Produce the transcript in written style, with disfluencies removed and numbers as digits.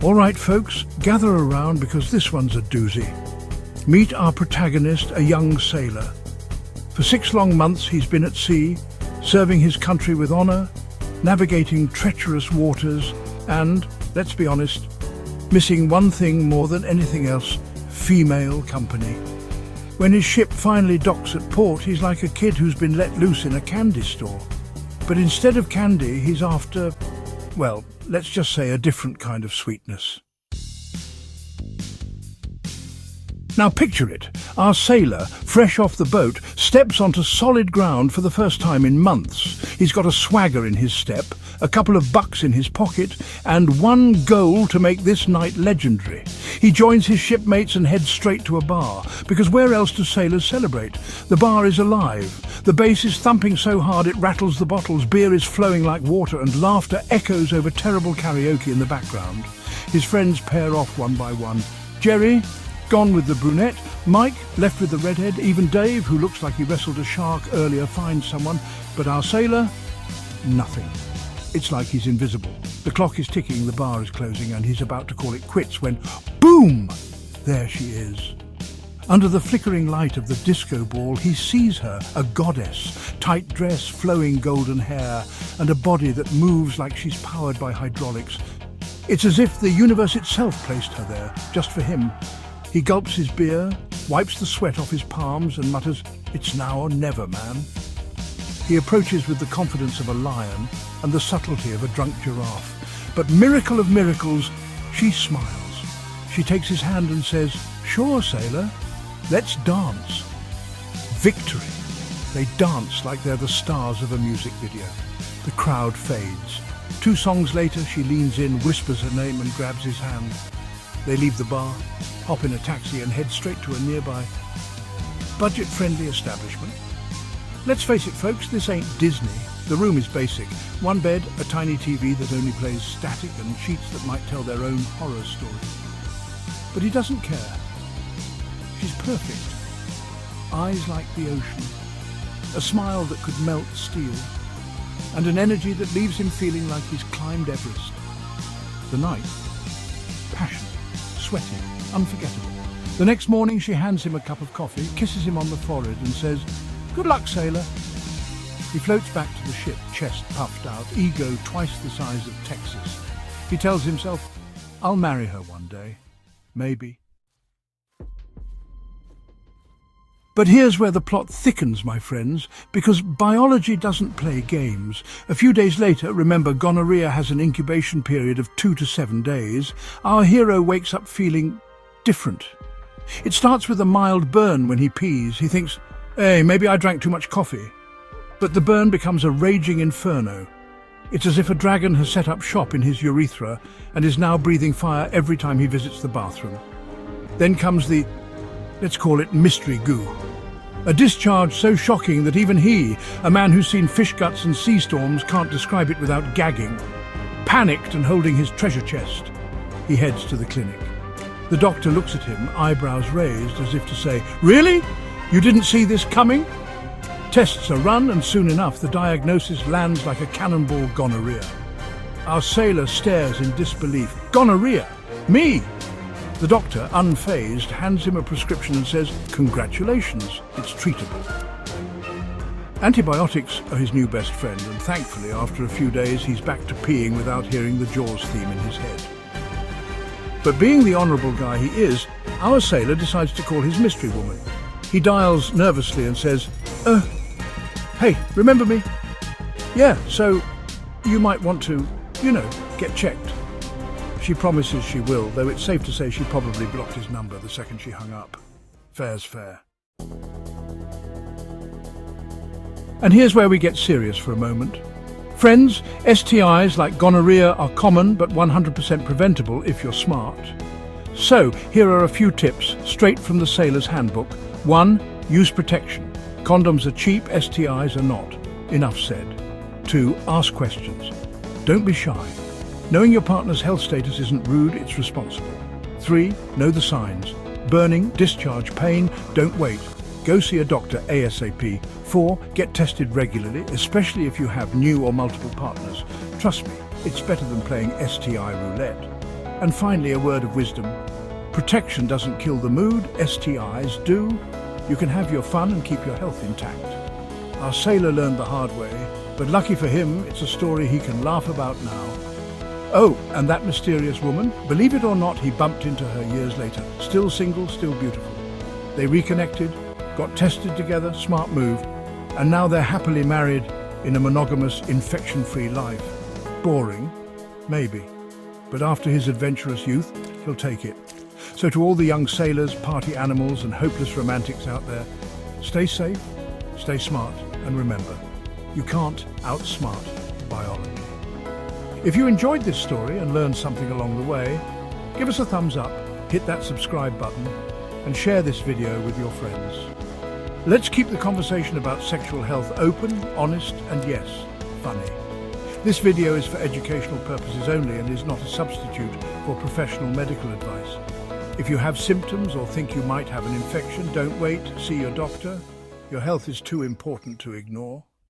All right, folks, gather around because this one's a doozy. Meet our protagonist, a young sailor. For 6 long months he's been at sea, serving his country with honour, navigating treacherous waters and, let's be honest, missing one thing more than anything else: female company. When his ship finally docks at port, he's like a kid who's been let loose in a candy store. But instead of candy, he's after, well, let's just say a different kind of sweetness. Now picture it. Our sailor, fresh off the boat, steps onto solid ground for the first time in months. He's got a swagger in his step, a couple of bucks in his pocket, and one goal to make this night legendary. He joins his shipmates and heads straight to a bar, because where else do sailors celebrate? The bar is alive. The bass is thumping so hard it rattles the bottles, beer is flowing like water, and laughter echoes over terrible karaoke in the background. His friends pair off one by one. Jerry, gone with the brunette, Mike, left with the redhead, even Dave, who looks like he wrestled a shark earlier, finds someone, but our sailor, nothing. It's like he's invisible. The clock is ticking, the bar is closing, and he's about to call it quits when, boom! There she is. Under the flickering light of the disco ball, he sees her, a goddess, tight dress, flowing golden hair, and a body that moves like she's powered by hydraulics. It's as if the universe itself placed her there, just for him. He gulps his beer, wipes the sweat off his palms, and mutters, "It's now or never, man." He approaches with the confidence of a lion and the subtlety of a drunk giraffe. But miracle of miracles, she smiles. She takes his hand and says, "Sure, sailor, let's dance." Victory. They dance like they're the stars of a music video. The crowd fades. 2 songs later, she leans in, whispers her name and grabs his hand. They leave the bar, hop in a taxi and head straight to a nearby budget-friendly establishment. Let's face it, folks, this ain't Disney. The room is basic. 1 bed, a tiny TV that only plays static, and sheets that might tell their own horror story. But he doesn't care. She's perfect. Eyes like the ocean. A smile that could melt steel. And an energy that leaves him feeling like he's climbed Everest. The night, passionate, sweaty, unforgettable. The next morning she hands him a cup of coffee, kisses him on the forehead and says, "Good luck, sailor." He floats back to the ship, chest puffed out, ego twice the size of Texas. He tells himself, "I'll marry her one day. Maybe." But here's where the plot thickens, my friends, because biology doesn't play games. A few days later, remember gonorrhea has an incubation period of 2 to 7 days, our hero wakes up feeling different. It starts with a mild burn when he pees. He thinks, "Hey, maybe I drank too much coffee." But the burn becomes a raging inferno. It's as if a dragon has set up shop in his urethra and is now breathing fire every time he visits the bathroom. Then comes the, let's call it mystery goo. A discharge so shocking that even he, a man who's seen fish guts and sea storms, can't describe it without gagging. Panicked and holding his treasure chest, he heads to the clinic. The doctor looks at him, eyebrows raised, as if to say, "Really? You didn't see this coming?" Tests are run, and soon enough the diagnosis lands like a cannonball: gonorrhea. Our sailor stares in disbelief. "Gonorrhea? Me?" The doctor, unfazed, hands him a prescription and says, "Congratulations, it's treatable." Antibiotics are his new best friend, and thankfully, after a few days, he's back to peeing without hearing the Jaws theme in his head. But being the honourable guy he is, our sailor decides to call his mystery woman. He dials nervously and says, "Hey, remember me? Yeah, so you might want to, get checked." She promises she will, though it's safe to say she probably blocked his number the second she hung up. Fair's fair. And here's where we get serious for a moment. Friends, STIs like gonorrhea are common but 100% preventable if you're smart. So, here are a few tips straight from the Sailor's Handbook. 1. Use protection. Condoms are cheap, STIs are not. Enough said. 2. Ask questions. Don't be shy. Knowing your partner's health status isn't rude, it's responsible. 3. Know the signs. Burning, discharge, pain, don't wait. Go see a doctor ASAP. 4. Get tested regularly, especially if you have new or multiple partners. Trust me, it's better than playing STI roulette. And finally, a word of wisdom. Protection doesn't kill the mood, STIs do. You can have your fun and keep your health intact. Our sailor learned the hard way, but lucky for him, it's a story he can laugh about now. Oh, and that mysterious woman, believe it or not, he bumped into her years later. Still single, still beautiful. They reconnected, got tested together, smart move, and now they're happily married in a monogamous, infection-free life. Boring? Maybe. But after his adventurous youth, he'll take it. So to all the young sailors, party animals, and hopeless romantics out there, stay safe, stay smart, and remember, you can't outsmart biology. If you enjoyed this story and learned something along the way, give us a thumbs up, hit that subscribe button, and share this video with your friends. Let's keep the conversation about sexual health open, honest, and yes, funny. This video is for educational purposes only and is not a substitute for professional medical advice. If you have symptoms or think you might have an infection, don't wait, see your doctor. Your health is too important to ignore.